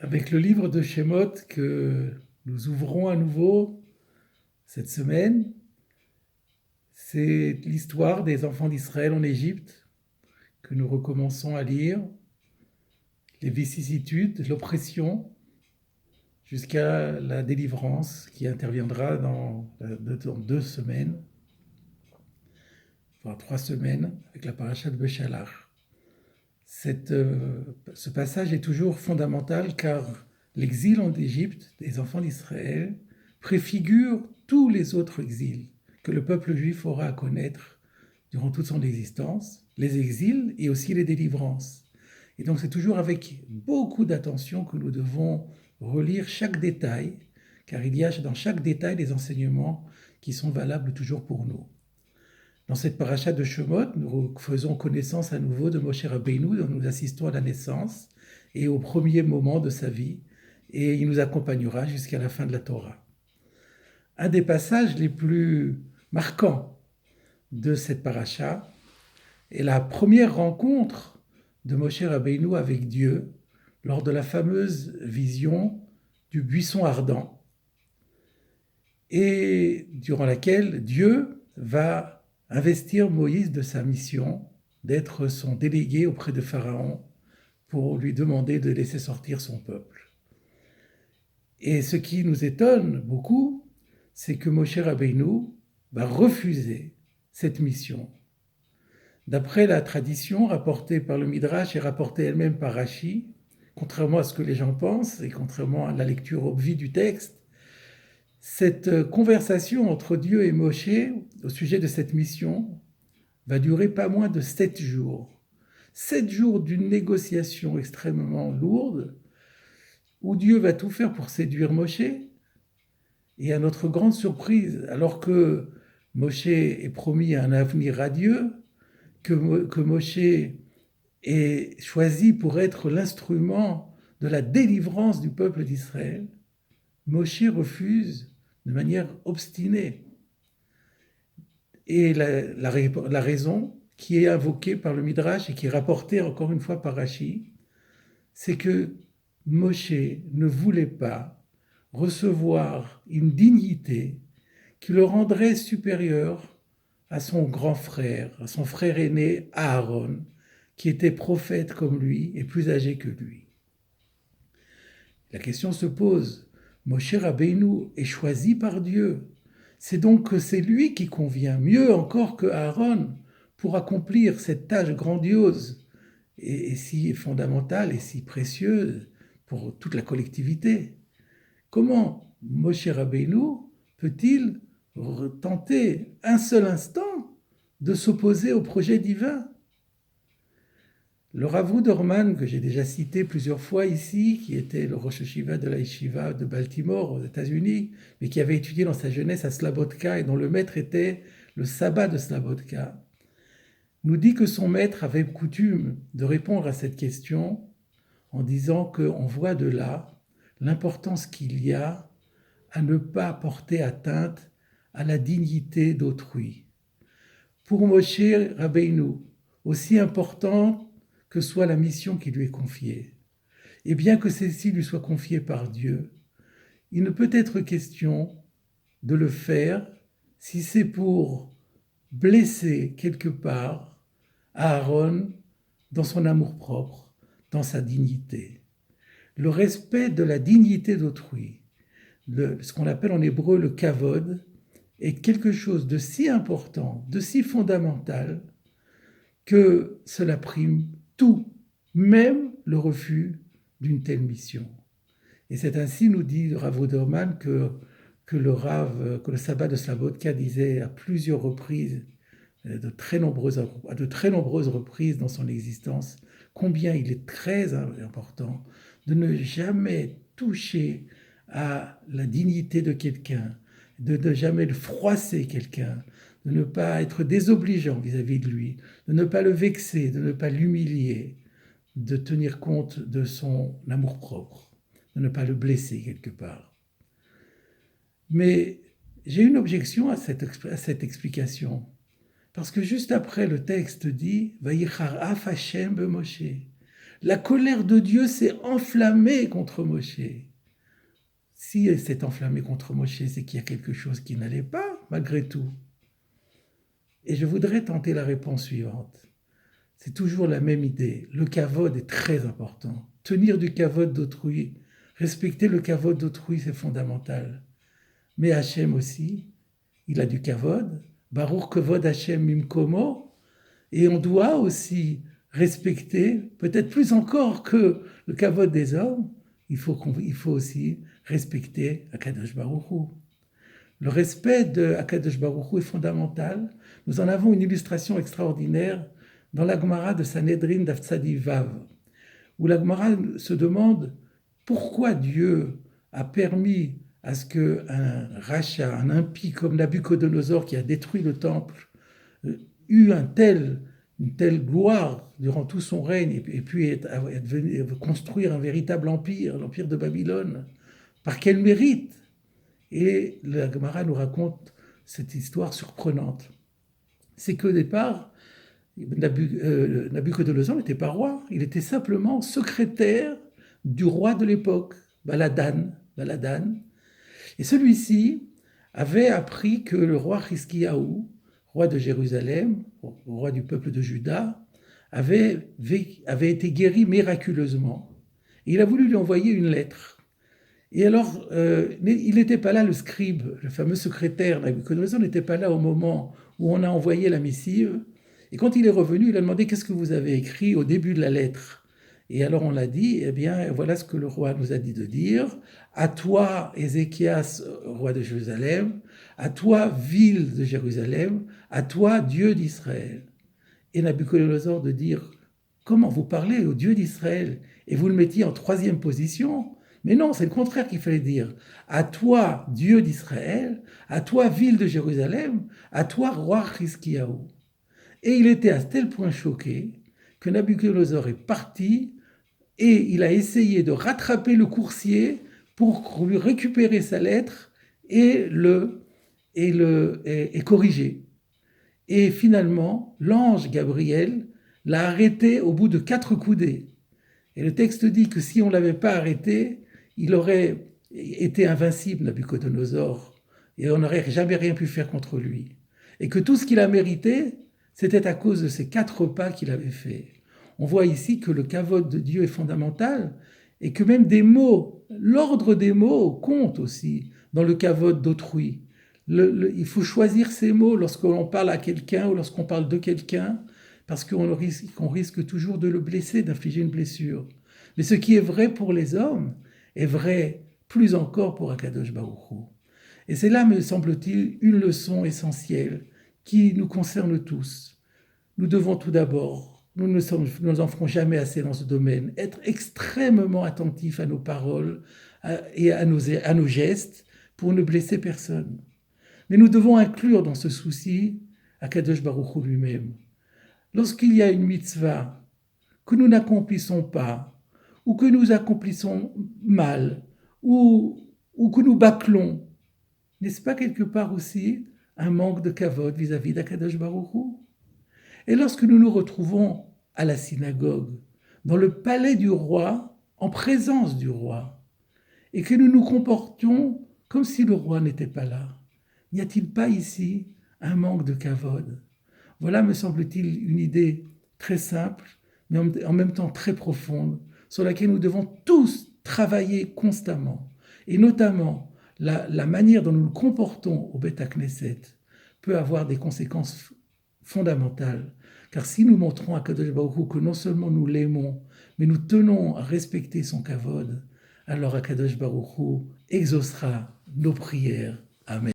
Avec le livre de Shemot que nous ouvrons à nouveau cette semaine, c'est l'histoire des enfants d'Israël en Égypte que nous recommençons à lire, les vicissitudes, l'oppression, jusqu'à la délivrance qui interviendra dans 2 semaines, voire 3 semaines, avec la paracha de Béchalach. Ce passage est toujours fondamental car l'exil en Égypte des enfants d'Israël préfigure tous les autres exils que le peuple juif aura à connaître durant toute son existence, les exils et aussi les délivrances. Et donc c'est toujours avec beaucoup d'attention que nous devons relire chaque détail, car il y a dans chaque détail des enseignements qui sont valables toujours pour nous. Dans cette paracha de Shemot, nous faisons connaissance à nouveau de Moshe Rabbeinu, dont nous assistons à la naissance et au premier moment de sa vie, et il nous accompagnera jusqu'à la fin de la Torah. Un des passages les plus marquants de cette paracha est la première rencontre de Moshe Rabbeinu avec Dieu lors de la fameuse vision du buisson ardent, et durant laquelle Dieu va investir Moïse de sa mission d'être son délégué auprès de Pharaon pour lui demander de laisser sortir son peuple. Et ce qui nous étonne beaucoup, c'est que Moshe Rabbeinu va refuser cette mission. D'après la tradition rapportée par le Midrash et rapportée elle-même par Rashi, contrairement à ce que les gens pensent et contrairement à la lecture obvie du texte, cette conversation entre Dieu et Moshe au sujet de cette mission va durer pas moins de 7 jours. 7 jours d'une négociation extrêmement lourde où Dieu va tout faire pour séduire Moshe. Et à notre grande surprise, alors que Moshe est promis un avenir radieux, que Moshe est choisi pour être l'instrument de la délivrance du peuple d'Israël, Moshe refuse de manière obstinée. Et la raison qui est invoquée par le Midrash et qui est rapportée encore une fois par Rashi, c'est que Moshe ne voulait pas recevoir une dignité qui le rendrait supérieur à son grand frère, à son frère aîné Aaron, qui était prophète comme lui et plus âgé que lui. La question se pose, Moshe Rabbeinu est choisi par Dieu. C'est donc que c'est lui qui convient, mieux encore que Aaron, pour accomplir cette tâche grandiose et si fondamentale et si précieuse pour toute la collectivité. Comment Moshe Rabbeinu peut-il tenter un seul instant de s'opposer au projet divin ? Le Rav Ruderman, que j'ai déjà cité plusieurs fois ici, qui était le Rosh Yeshiva de la Yeshiva de Baltimore aux États-Unis, mais qui avait étudié dans sa jeunesse à Slabodka et dont le maître était le sabbat de Slabodka, nous dit que son maître avait coutume de répondre à cette question en disant qu'on voit de là l'importance qu'il y a à ne pas porter atteinte à la dignité d'autrui. Pour Moshe Rabbeinu, aussi important que soit la mission qui lui est confiée, et bien que celle-ci lui soit confiée par Dieu, il ne peut être question de le faire si c'est pour blesser quelque part Aaron dans son amour-propre, dans sa dignité. Le respect de la dignité d'autrui, ce qu'on appelle en hébreu le kavod, est quelque chose de si important, de si fondamental, que cela prime tout, même le refus d'une telle mission. Et c'est ainsi, nous dit le Rav Ruderman, que le sabbat de Slabodka disait à plusieurs reprises, à de très nombreuses reprises dans son existence, combien il est très important de ne jamais toucher à la dignité de quelqu'un, de ne jamais froisser quelqu'un, de ne pas être désobligeant vis-à-vis de lui, de ne pas le vexer, de ne pas l'humilier, de tenir compte de son amour-propre, de ne pas le blesser quelque part. Mais j'ai une objection à cette explication, parce que juste après, le texte dit « Vayichar af Hashem b'Moshe ». La colère de Dieu s'est enflammée contre Moshe. Si elle s'est enflammée contre Moshe, c'est qu'il y a quelque chose qui n'allait pas, malgré tout. Et je voudrais tenter la réponse suivante. C'est toujours la même idée. Le kavod est très important. Tenir du kavod d'autrui, respecter le kavod d'autrui, c'est fondamental. Mais Hachem aussi, il a du kavod. Baruch kavod Hachem mimkomo. Et on doit aussi respecter, peut-être plus encore que le kavod des hommes, il faut aussi respecter Akadosh Baruch Hu. Le respect de Akadosh Baruch Hu est fondamental. Nous en avons une illustration extraordinaire dans la Gemara de Sanhedrin d'Aftsadi Vav, où la Gemara se demande pourquoi Dieu a permis à ce qu'un rachat, un impie comme Nabuchodonosor qui a détruit le temple, eut une telle gloire durant tout son règne et puis construire un véritable empire, l'empire de Babylone. Par quel mérite? Et la Gemara nous raconte cette histoire surprenante. C'est qu'au départ, Nabuchodonosor n'était pas roi, il était simplement secrétaire du roi de l'époque, Baladan. Et celui-ci avait appris que le roi Hiskiyahu, roi de Jérusalem, roi du peuple de Juda, avait été guéri miraculeusement. Et il a voulu lui envoyer une lettre. Et alors, il n'était pas là, le scribe, le fameux secrétaire Nabuchodonosor n'était pas là au moment où on a envoyé la missive. Et quand il est revenu, il a demandé « Qu'est-ce que vous avez écrit au début de la lettre ?» Et alors on l'a dit, eh bien, voilà ce que le roi nous a dit de dire. « À toi, Ézéchias, roi de Jérusalem, à toi, ville de Jérusalem, à toi, Dieu d'Israël. » Et Nabuchodonosor de dire « Comment vous parlez au Dieu d'Israël ?» Et vous le mettiez en troisième position. Mais non, c'est le contraire qu'il fallait dire. À toi, Dieu d'Israël, à toi, ville de Jérusalem, à toi, roi Hiskiyahu. Et il était à tel point choqué que Nabuchodonosor est parti et il a essayé de rattraper le coursier pour lui récupérer sa lettre et corriger. Et finalement, l'ange Gabriel l'a arrêté au bout de 4 coudées. Et le texte dit que si on ne l'avait pas arrêté, il aurait été invincible, Nabuchodonosor, et on n'aurait jamais rien pu faire contre lui. Et que tout ce qu'il a mérité, c'était à cause de ces 4 pas qu'il avait faits. On voit ici que le kavod de Dieu est fondamental et que même des mots, l'ordre des mots compte aussi dans le kavod d'autrui. Il faut choisir ses mots lorsqu'on parle à quelqu'un ou lorsqu'on parle de quelqu'un parce qu'on risque toujours de le blesser, d'infliger une blessure. Mais ce qui est vrai pour les hommes est vrai plus encore pour Akadosh Baruch Hu. Et c'est là, me semble-t-il, une leçon essentielle qui nous concerne tous. Nous devons tout d'abord, nous n'en ferons jamais assez dans ce domaine, être extrêmement attentifs à nos paroles et à nos gestes pour ne blesser personne. Mais nous devons inclure dans ce souci Akadosh Baruch Hu lui-même. Lorsqu'il y a une mitzvah que nous n'accomplissons pas, ou que nous accomplissons mal, ou que nous bâclons, n'est-ce pas quelque part aussi un manque de kavod vis-à-vis d'Akadosh Baruch Hu? Et lorsque nous nous retrouvons à la synagogue, dans le palais du roi, en présence du roi, et que nous nous comportions comme si le roi n'était pas là, n'y a-t-il pas ici un manque de kavod? Voilà, me semble-t-il, une idée très simple, mais en même temps très profonde, sur laquelle nous devons tous travailler constamment. Et notamment, la manière dont nous nous comportons au Beth Knesset peut avoir des conséquences fondamentales. Car si nous montrons à Kadosh Baruch Hu que non seulement nous l'aimons, mais nous tenons à respecter son kavod, alors Akadosh Baruch Hu exaucera nos prières. Amen.